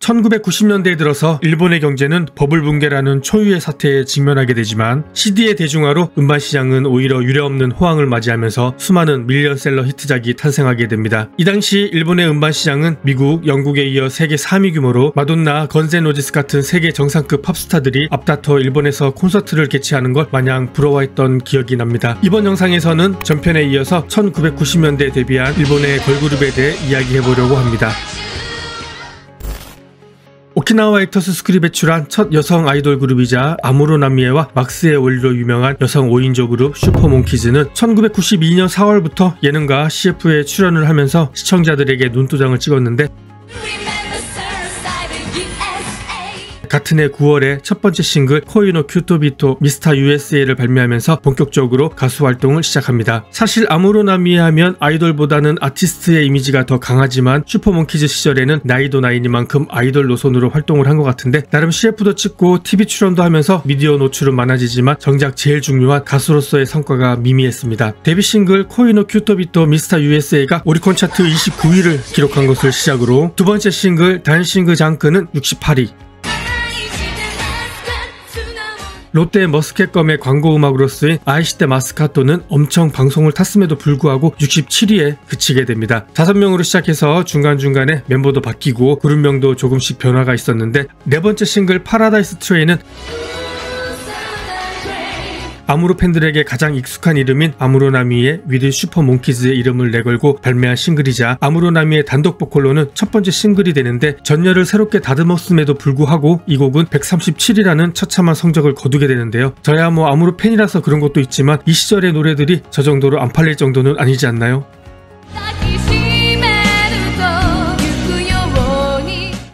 1990년대에 들어서 일본의 경제는 버블 붕괴라는 초유의 사태에 직면하게 되지만 CD의 대중화로 음반 시장은 오히려 유례없는 호황을 맞이하면서 수많은 밀리언셀러 히트작이 탄생하게 됩니다. 이 당시 일본의 음반 시장은 미국, 영국에 이어 세계 3위 규모로 마돈나, 건센로지스 같은 세계 정상급 팝스타들이 앞다퉈 일본에서 콘서트를 개최하는 걸 마냥 부러워했던 기억이 납니다. 이번 영상에서는 전편에 이어서 1990년대에 데뷔한 일본의 걸그룹에 대해 이야기해보려고 합니다. 오키나와 액터스 스쿨이 배출한 첫 여성 아이돌 그룹이자 아무로나미에와 막스의 원리로 유명한 여성 5인조 그룹 슈퍼몽키즈는 1992년 4월부터 예능과 CF에 출연을 하면서 시청자들에게 눈도장을 찍었는데 같은 해 9월에 첫 번째 싱글 코이노 큐토비토 미스터 USA를 발매하면서 본격적으로 가수 활동을 시작합니다. 사실 아무로나미에 하면 아이돌보다는 아티스트의 이미지가 더 강하지만 슈퍼몽키즈 시절에는 나이도 나이니만큼 아이돌 노선으로 활동을 한 것 같은데 나름 CF도 찍고 TV 출연도 하면서 미디어 노출은 많아지지만 정작 제일 중요한 가수로서의 성과가 미미했습니다. 데뷔 싱글 코이노 큐토비토 미스터 USA가 오리콘 차트 29위를 기록한 것을 시작으로 두 번째 싱글 단싱그 장크는 68위, 롯데 머스켓검의 광고 음악으로 쓰인 아이시테 마스카토는 엄청 방송을 탔음에도 불구하고 67위에 그치게 됩니다. 5명으로 시작해서 중간중간에 멤버도 바뀌고 그룹명도 조금씩 변화가 있었는데 네 번째 싱글 파라다이스 트레인은 아무로 팬들에게 가장 익숙한 이름인 아무로나미의 위드 슈퍼몽키즈의 이름을 내걸고 발매한 싱글이자 아무로나미의 단독 보컬로는 첫 번째 싱글이 되는데 전열을 새롭게 다듬었음에도 불구하고 이 곡은 137이라는 처참한 성적을 거두게 되는데요. 저야 뭐 아무로 팬이라서 그런 것도 있지만 이 시절의 노래들이 저 정도로 안 팔릴 정도는 아니지 않나요?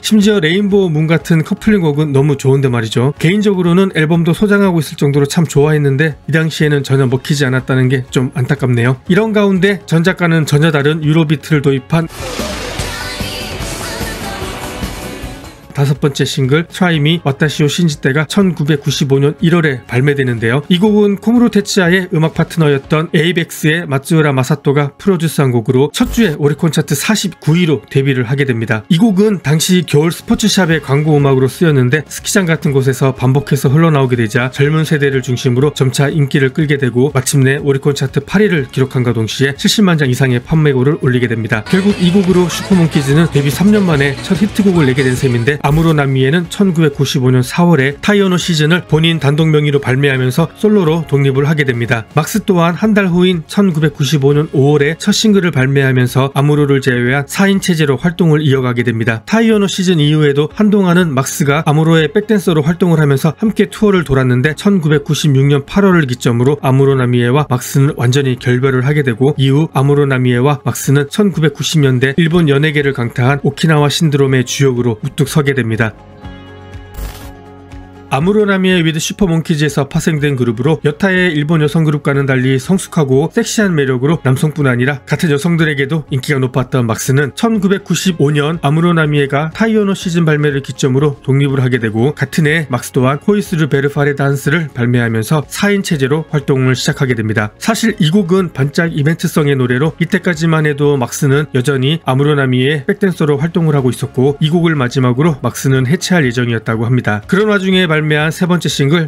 심지어 레인보우 문 같은 커플링 곡은 너무 좋은데 말이죠. 개인적으로는 앨범도 소장하고 있을 정도로 참 좋아했는데 이 당시에는 전혀 먹히지 않았다는 게 좀 안타깝네요. 이런 가운데 전 작가는 전혀 다른 유로비트를 도입한 다섯 번째 싱글 트라이미 와타시오 신지떼가 1995년 1월에 발매되는데요. 이 곡은 코무로 테츠야의 음악 파트너였던 에이벡스의 마츠우라 마사토가 프로듀스한 곡으로 첫 주에 오리콘 차트 49위로 데뷔를 하게 됩니다. 이 곡은 당시 겨울 스포츠샵의 광고 음악으로 쓰였는데 스키장 같은 곳에서 반복해서 흘러나오게 되자 젊은 세대를 중심으로 점차 인기를 끌게 되고 마침내 오리콘 차트 8위를 기록한과 동시에 70만 장 이상의 판매고를 올리게 됩니다. 결국 이 곡으로 슈퍼몽키즈는 데뷔 3년 만에 첫 히트곡을 내게 된 셈인데 아무로나미에는 1995년 4월에 타이어노 시즌을 본인 단독 명의로 발매하면서 솔로로 독립을 하게 됩니다. 막스 또한 한 달 후인 1995년 5월에 첫 싱글을 발매하면서 아무로를 제외한 4인 체제로 활동을 이어가게 됩니다. 타이어노 시즌 이후에도 한동안은 막스가 아무로의 백댄서로 활동을 하면서 함께 투어를 돌았는데 1996년 8월을 기점으로 아무로나미에와 막스는 완전히 결별을 하게 되고 이후 아무로나미에와 막스는 1990년대 일본 연예계를 강타한 오키나와 신드롬의 주역으로 우뚝 서게 됩니다. 아무로나미의 위드 슈퍼몽키즈에서 파생된 그룹으로 여타의 일본 여성 그룹과는 달리 성숙하고 섹시한 매력으로 남성뿐 아니라 같은 여성들에게도 인기가 높았던 막스는 1995년 아무로나미에가 타이어노 시즌 발매를 기점으로 독립을 하게 되고 같은 해 막스 또한 호이스르 베르파레 단스를 발매하면서 4인 체제로 활동을 시작하게 됩니다. 사실 이 곡은 반짝 이벤트성의 노래로 이때까지만 해도 막스는 여전히 아무로나미의 백댄서로 활동을 하고 있었고 이 곡을 마지막으로 막스는 해체할 예정이었다고 합니다. 그런 와중에 발매한 세 번째 싱글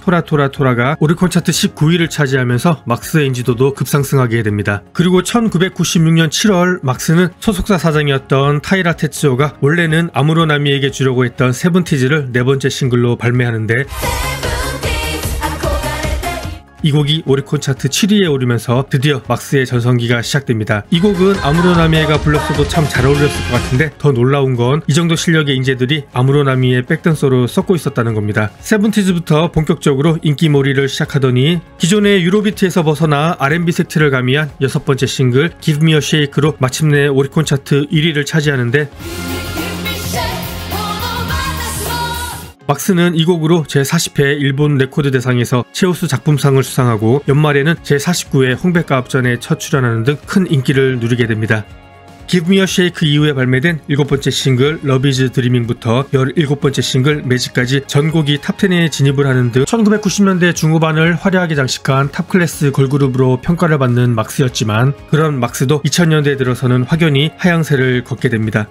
토라토라토라가 오리콘 차트 19위를 차지하면서 막스의 인지도도 급상승하게 됩니다. 그리고 1996년 7월 막스는 소속사 사장이었던 타이라 테츠오가 원래는 아무로나미에게 주려고 했던 세븐티즈를 네 번째 싱글로 발매하는데 이 곡이 오리콘 차트 7위에 오르면서 드디어 막스의 전성기가 시작됩니다. 이 곡은 아무로나미에가 불렀어도 참 잘 어울렸을 것 같은데 더 놀라운 건 이 정도 실력의 인재들이 아무로나미의 백댄서로 썩고 있었다는 겁니다. 세븐티즈부터 본격적으로 인기몰이를 시작하더니 기존의 유로비트에서 벗어나 R&B 색채를 가미한 여섯 번째 싱글 Give Me a Shake로 마침내 오리콘 차트 1위를 차지하는데 막스는 이 곡으로 제40회 일본 레코드 대상에서 최우수 작품상을 수상하고 연말에는 제49회 홍백가 합전에 첫 출연하는 등 큰 인기를 누리게 됩니다. Give Me a Shake 이후에 발매된 7번째 싱글 Love is Dreaming부터 17번째 싱글 Magic까지 전곡이 탑10에 진입을 하는 등 1990년대 중후반을 화려하게 장식한 탑클래스 걸그룹으로 평가를 받는 막스였지만 그런 막스도 2000년대에 들어서는 확연히 하향세를 걷게 됩니다.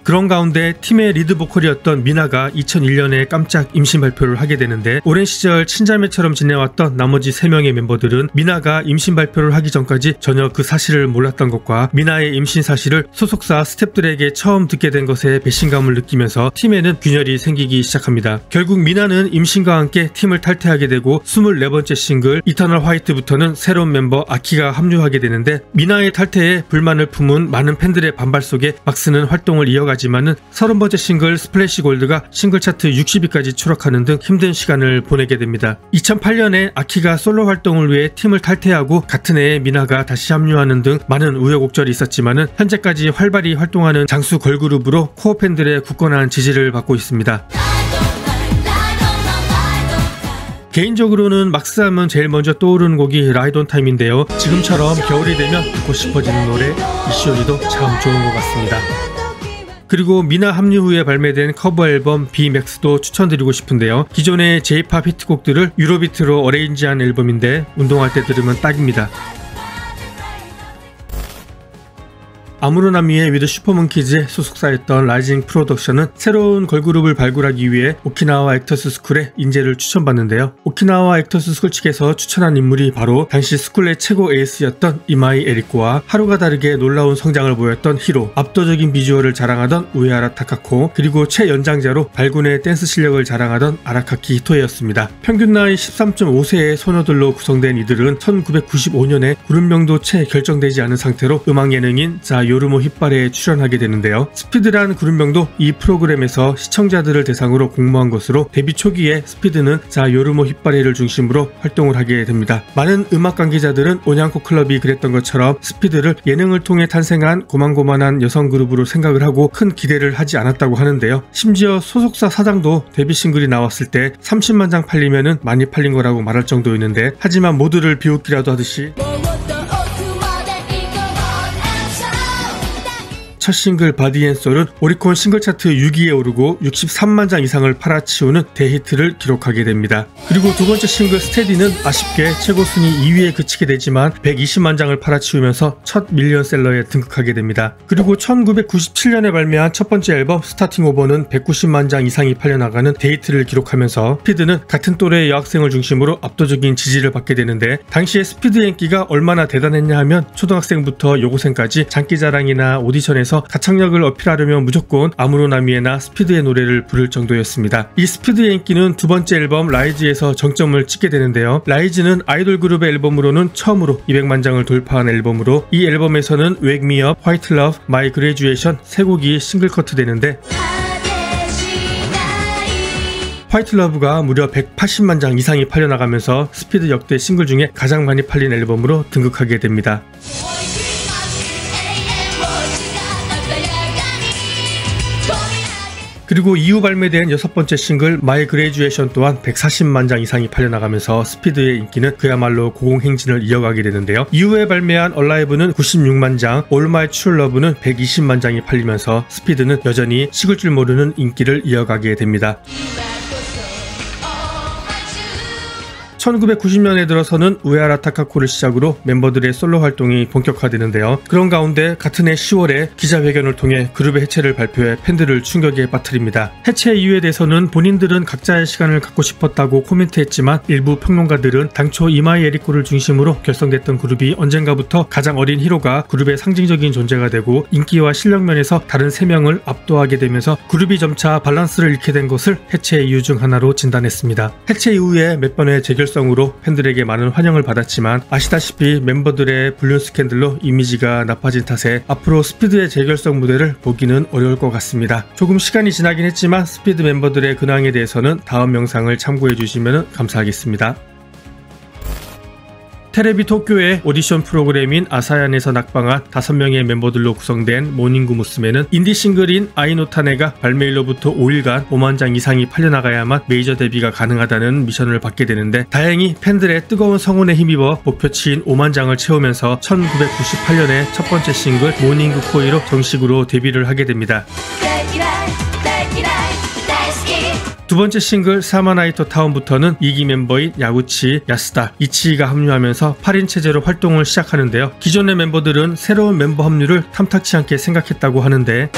그런 가운데 팀의 리드 보컬이었던 미나가 2001년에 깜짝 임신 발표를 하게 되는데 오랜 시절 친자매처럼 지내왔던 나머지 3명의 멤버들은 미나가 임신 발표를 하기 전까지 전혀 그 사실을 몰랐던 것과 미나의 임신 사실을 소속사 스태프들에게 처음 듣게 된 것에 배신감을 느끼면서 팀에는 균열이 생기기 시작합니다. 결국 미나는 임신과 함께 팀을 탈퇴하게 되고 24번째 싱글 이터널 화이트부터는 새로운 멤버 아키가 합류하게 되는데 미나의 탈퇴에 불만을 품은 많은 팬들의 반발 속에 막스는 활동을 이어가지만은 30번째 싱글 스플래시 골드가 싱글 차트 60위까지 추락하는 등 힘든 시간을 보내게 됩니다. 2008년에 아키가 솔로 활동을 위해 팀을 탈퇴하고 같은 해에 미나가 다시 합류하는 등 많은 우여곡절이 있었지만은 현재까지 활발히 활동하는 장수 걸그룹으로 코어 팬들의 굳건한 지지를 받고 있습니다. 개인적으로는 막스 하면 제일 먼저 떠오르는 곡이 라이드 온 타임인데요. 지금처럼 겨울이 되면 듣고 싶어지는 노래 이쇼리도 참 좋은 것 같습니다. 그리고 미나 합류 후에 발매된 커버 앨범 B-Max도 추천드리고 싶은데요. 기존의 J-POP 히트곡들을 유로비트로 어레인지한 앨범인데 운동할 때 들으면 딱입니다. 아무로나미의 위드 슈퍼몬키즈의 소속사였던 라이징 프로덕션은 새로운 걸그룹을 발굴하기 위해 오키나와 액터스 스쿨에 인재를 추천받는데요. 오키나와 액터스 스쿨 측에서 추천한 인물이 바로 당시 스쿨의 최고 에이스였던 이마이 에리코와 하루가 다르게 놀라운 성장을 보였던 히로, 압도적인 비주얼을 자랑하던 우에하라 타카코, 그리고 최연장자로 발군의 댄스 실력을 자랑하던 아라카키 히토에였습니다. 평균 나이 13.5세의 소녀들로 구성된 이들은 1995년에 그룹명도 채 결정되지 않은 상태로 음악 예능인 자 요르모 힙바레에 출연하게 되는데요. 스피드란 그룹명도 이 프로그램에서 시청자들을 대상으로 공모한 것으로 데뷔 초기에 스피드는 자 요르모 힙바레를 중심으로 활동을 하게 됩니다. 많은 음악 관계자들은 오냥코 클럽이 그랬던 것처럼 스피드를 예능을 통해 탄생한 고만고만한 여성 그룹으로 생각을 하고 큰 기대를 하지 않았다고 하는데요. 심지어 소속사 사장도 데뷔 싱글이 나왔을 때 30만 장 팔리면은 많이 팔린 거라고 말할 정도였는데 하지만 모두를 비웃기라도 하듯이 첫 싱글 바디 앤 소울은 오리콘 싱글 차트 6위에 오르고 63만 장 이상을 팔아치우는 대히트를 기록하게 됩니다. 그리고 두 번째 싱글 스테디는 아쉽게 최고 순위 2위에 그치게 되지만 120만 장을 팔아치우면서 첫 밀리언셀러에 등극하게 됩니다. 그리고 1997년에 발매한 첫 번째 앨범 스타팅 오버는 190만 장 이상이 팔려나가는 데이트를 기록하면서 스피드는 같은 또래의 여학생을 중심으로 압도적인 지지를 받게 되는데 당시에 스피드의 인기가 얼마나 대단했냐 하면 초등학생부터 여고생까지 장기자랑이나 오디션에서 가창력을 어필하려면 무조건 아무로나미에나 스피드의 노래를 부를 정도였습니다. 이 스피드의 인기는 두 번째 앨범 라이즈에서 정점을 찍게 되는데요. 라이즈는 아이돌 그룹의 앨범으로는 처음으로 200만 장을 돌파한 앨범으로 이 앨범에서는 Wake Me Up, White Love, My Graduation 세 곡이 싱글 커트 되는데 화이트 러브가 무려 180만 장 이상이 팔려나가면서 스피드 역대 싱글 중에 가장 많이 팔린 앨범으로 등극하게 됩니다. 그리고 이후 발매된 6번째 싱글 My Graduation 또한 140만 장 이상이 팔려나가면서 스피드의 인기는 그야말로 고공행진을 이어가게 되는데요. 이후에 발매한 Alive는 96만 장, All My True Love는 120만 장이 팔리면서 스피드는 여전히 식을 줄 모르는 인기를 이어가게 됩니다. 1990년에 들어서는 우에하라 타카코를 시작으로 멤버들의 솔로 활동이 본격화되는데요. 그런 가운데 같은 해 10월에 기자회견을 통해 그룹의 해체를 발표해 팬들을 충격에 빠뜨립니다. 해체 이유에 대해서는 본인들은 각자의 시간을 갖고 싶었다고 코멘트했지만 일부 평론가들은 당초 이마이 에리코를 중심으로 결성됐던 그룹이 언젠가부터 가장 어린 히로가 그룹의 상징적인 존재가 되고 인기와 실력 면에서 다른 3명을 압도하게 되면서 그룹이 점차 밸런스를 잃게 된 것을 해체 이유 중 하나로 진단했습니다. 해체 이후에 몇 번의 재결성으로 팬들에게 많은 환영을 받았지만 아시다시피 멤버들의 불륜 스캔들로 이미지가 나빠진 탓에 앞으로 스피드의 재결성 무대를 보기는 어려울 것 같습니다. 조금 시간이 지나긴 했지만 스피드 멤버들의 근황에 대해서는 다음 영상을 참고해 주시면 감사하겠습니다. 테레비 도쿄의 오디션 프로그램인 아사얀에서 낙방한 5명의 멤버들로 구성된 모닝구 무스메는 인디 싱글인 아이노타네가 발매일로부터 5일간 5만 장 이상이 팔려나가야만 메이저 데뷔가 가능하다는 미션을 받게 되는데, 다행히 팬들의 뜨거운 성원에 힘입어 목표치인 5만 장을 채우면서 1998년에 첫 번째 싱글 모닝구 코이로 정식으로 데뷔를 하게 됩니다. 두 번째 싱글 사마나이토 타운부터는 2기 멤버인 야구치, 야스다, 이치이가 합류하면서 8인 체제로 활동을 시작하는데요. 기존의 멤버들은 새로운 멤버 합류를 탐탁치 않게 생각했다고 하는데,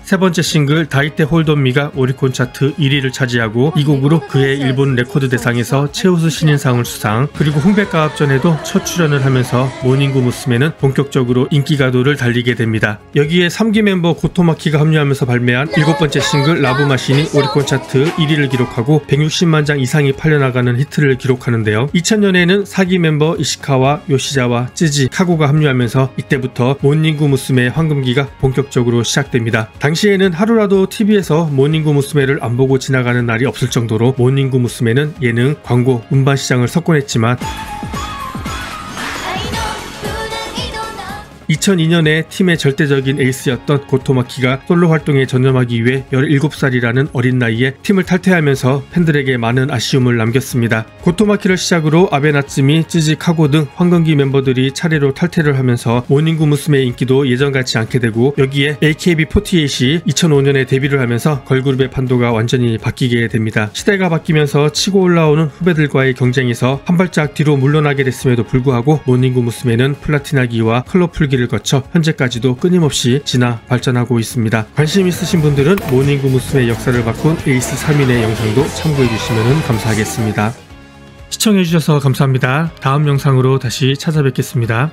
세 번째 싱글 다이테 홀돈미가 오리콘 차트 1위를 차지하고 이 곡으로 그의 일본 레코드 대상에서 최우수 신인상을 수상, 그리고 홍백가합전에도 첫 출연을 하면서 모닝구 무스메는 본격적으로 인기가도를 달리게 됩니다. 여기에 3기 멤버 고토마키가 합류하면서 발매한 7번째 싱글 라브마신이 오리콘 차트 1위를 기록하고 160만 장 이상이 팔려나가는 히트를 기록하는데요. 2000년에는 4기 멤버 이시카와 요시자와 쯔지, 카고가 합류하면서 이때부터 모닝구 무스메의 황금기가 본격적으로 시작됩니다. 당시에는 하루라도 TV에서 모닝구 무스메를 안 보고 지나가는 날이 없을 정도로 모닝구 무스메는 예능, 광고, 음반 시장을 석권했지만 2002년에 팀의 절대적인 에이스였던 고토마키가 솔로 활동에 전념하기 위해 17살이라는 어린 나이에 팀을 탈퇴하면서 팬들에게 많은 아쉬움을 남겼습니다. 고토마키를 시작으로 아베 나츠미, 쯔지, 카고 등 황금기 멤버들이 차례로 탈퇴를 하면서 모닝구 무스메의 인기도 예전같지 않게 되고, 여기에 AKB48이 2005년에 데뷔를 하면서 걸그룹의 판도가 완전히 바뀌게 됩니다. 시대가 바뀌면서 치고 올라오는 후배들과의 경쟁에서 한 발짝 뒤로 물러나게 됐음에도 불구하고 모닝구 무스메는 플라티나기와 컬러풀기를 거쳐 현재까지도 끊임없이 진화 발전하고 있습니다. 관심 있으신 분들은 모닝구 무스메의 역사를 바꾼 에이스 3인의 영상도 참고해주시면 감사하겠습니다. 시청해주셔서 감사합니다. 다음 영상으로 다시 찾아뵙겠습니다.